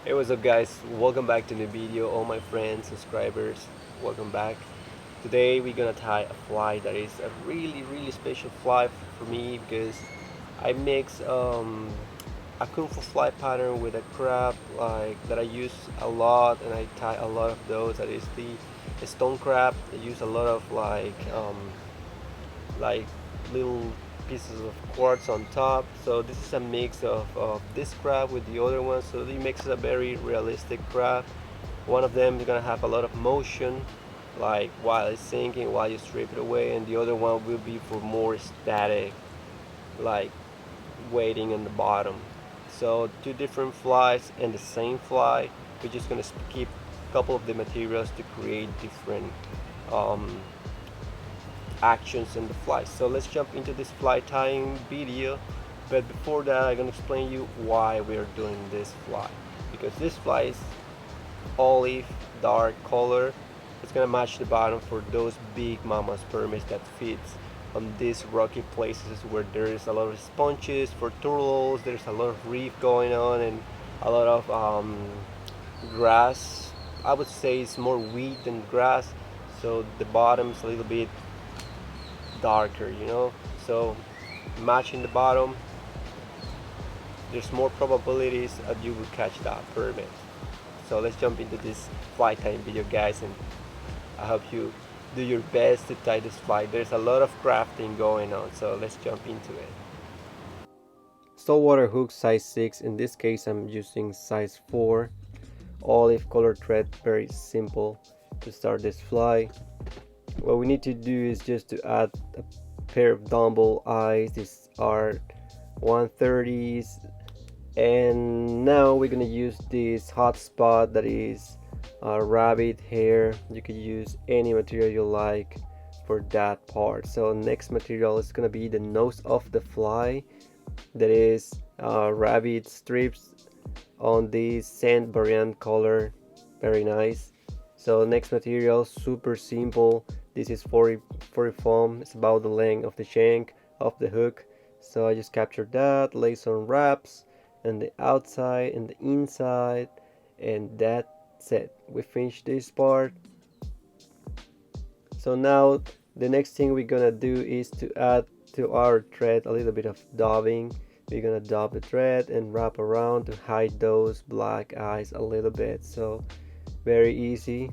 Hey, what's up guys? Welcome back to the video, all my friends, subscribers, welcome back. Today we're gonna tie a fly that is a really special fly for me because I mix a kung fu fly pattern with a crab like that I use a lot, and I tie a lot of those. That is the stone crab. I use a lot of like little pieces of quartz on top. So this is a mix of this crab with the other one, so it makes a very realistic crab. One of them is gonna have a lot of motion, like while it's sinking, while you strip it away, and the other one will be for more static, like waiting on the bottom. So two different flies and the same fly. We're just gonna skip a couple of the materials to create different um, actions in the fly. So let's jump into this fly tying video. But before that, I'm gonna explain you why we're doing this fly. Because this fly is olive dark color. It's gonna match the bottom for those big mama spermies that fits on these rocky places where there is a lot of sponges for turtles. There's a lot of reef going on and a lot of grass. I would say it's more wheat than grass, so the bottom's a little bit darker, so matching the bottom, there's more probabilities that you will catch that permit. So let's jump into this fly tying video guys, and I hope you do your best to tie this fly. There's a lot of crafting going on, so let's jump into it. Saltwater hook size 6. In this case I'm using size 4. Olive color thread, very simple to start this fly. What we need to do is just to add a pair of dumbbell eyes. These are 130s, and now we're gonna use this hot spot that is rabbit hair. You could use any material you like for that part. So next material is gonna be the nose of the fly, that is rabbit strips on this sand variant color, very nice. So next material, super simple. This is 40 foam. It's about the length of the shank of the hook. So I just captured that, lay some wraps and the outside and the inside, and that's it. We finished this part. So now the next thing we're gonna do is to add to our thread a little bit of daubing. We're gonna daub the thread and wrap around to hide those black eyes a little bit. So very easy,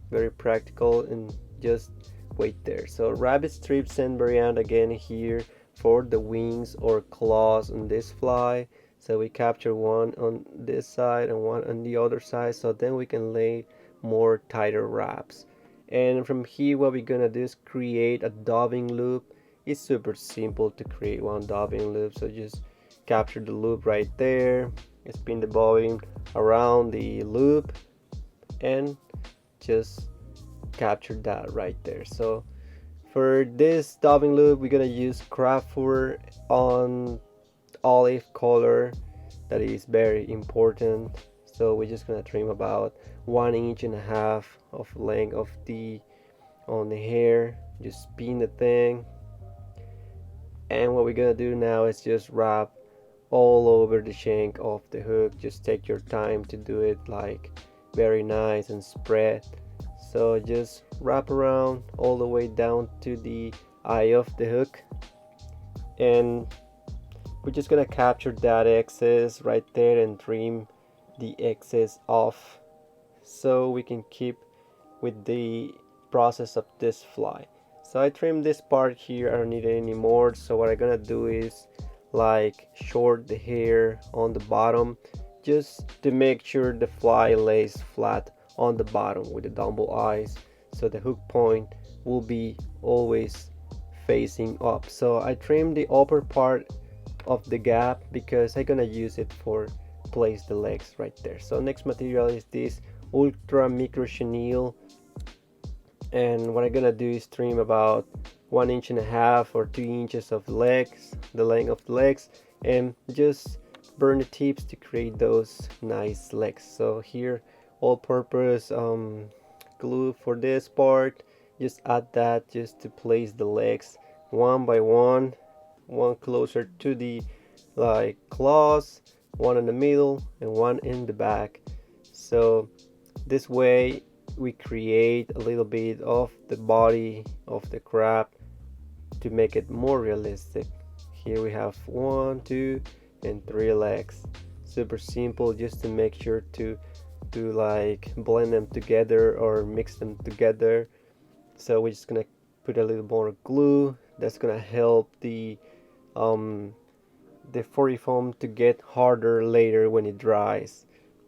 very practical, and just wait there. So rabbit strips and variant again here for the wings or claws on this fly. So we capture one on this side and one on the other side, so then we can lay more tighter wraps. And from here what we're gonna do is create a daubing loop. It's super simple to create one daubing loop, so just capture the loop right there, spin the bobbin around the loop, and just capture that right there. So for this daubing loop we're gonna use craft fur on olive color. That is very important. So we're just gonna trim about 1.5 inches of length of the on the hair. Just spin the thing, and what we're gonna do now is just wrap all over the shank of the hook. Just take your time to do it, like very nice and spread. So just wrap around all the way down to the eye of the hook, and we're just gonna capture that excess right there and trim the excess off so we can keep with the process of this fly. So I trimmed this part here, I don't need it anymore. So what I'm gonna do is like short the hair on the bottom, just to make sure the fly lays flat on the bottom with the dumbbell eyes, so the hook point will be always facing up. So I trimmed the upper part of the gap because I'm gonna use it for place the legs right there. So next material is this ultra micro chenille, and what I'm gonna do is trim about 1.5 inches or 2 inches of legs, the length of the legs, and just burn the tips to create those nice legs. So here all-purpose glue for this part. Just add that just to place the legs one by one closer to the like claws, one in the middle and one in the back. So this way we create a little bit of the body of the crab to make it more realistic. Here we have 1, 2 and 3 legs. Super simple, just to make sure to like blend them together or mix them together. So we're just gonna put a little more glue. That's gonna help the furry foam to get harder later when it dries.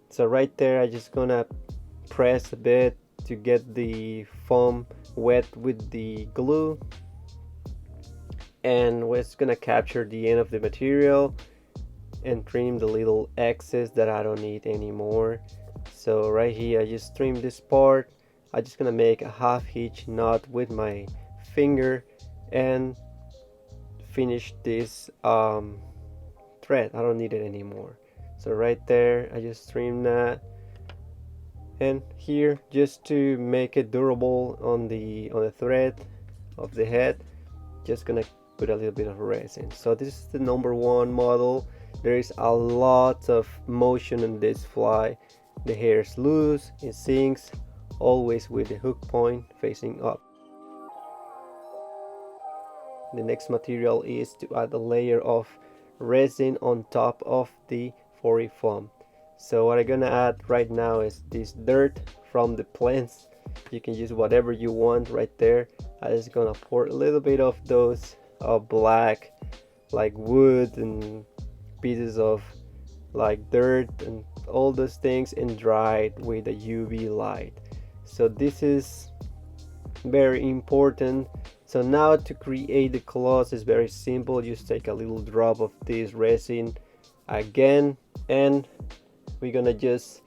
So right there, I'm just gonna press a bit to get the foam wet with the glue, and we're just gonna capture the end of the material and trim the little excess that I don't need anymore. So right here I just trim this part. I'm just gonna make a half hitch knot with my finger and finish this thread. I don't need it anymore. So right there I just trim that, and here, just to make it durable on the thread of the head, just gonna put a little bit of resin. So this is the number 1 model. There is a lot of motion in this fly. The hair is loose, it sinks, always with the hook point facing up. The next material is to add a layer of resin on top of the furry foam. So what I'm gonna add right now is this dirt from the plants. You can use whatever you want right there. I'm just gonna pour a little bit of those black like wood and pieces of like dirt and all those things, and dry it with a UV light. So this is very important. So now to create the claws is very simple. Just take a little drop of this resin again, and we're gonna just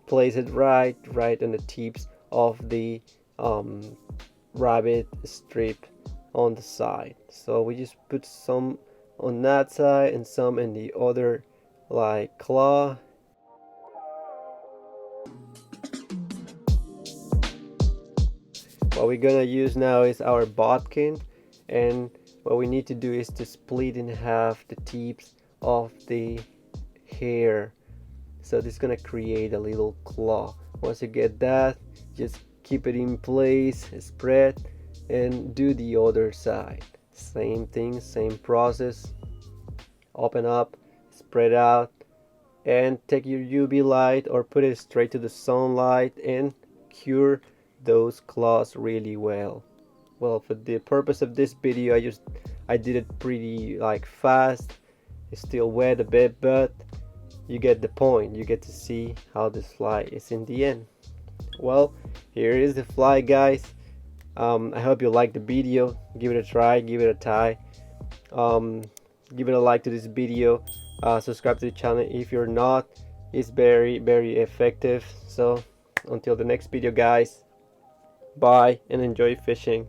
place it right on the tips of the rabbit strip on the side. So we just put some on that side and some in the other like claw. What we're gonna use now is our bodkin, and what we need to do is to split in half the tips of the hair. So this is gonna create a little claw. Once you get that, just keep it in place, spread, and do the other side. Same thing, same process. Open up, spread out, and take your UV light or put it straight to the sunlight and cure those claws really well. Well, for the purpose of this video, I did it pretty like fast. It's still wet a bit, but you get the point. You get to see how this fly is in the end. Well, here is the fly, guys. I hope you like the video. Give it a try, give it a try. Give it a like to this video. Subscribe to the channel if you're not. It's very effective. So until the next video, guys, bye and enjoy fishing.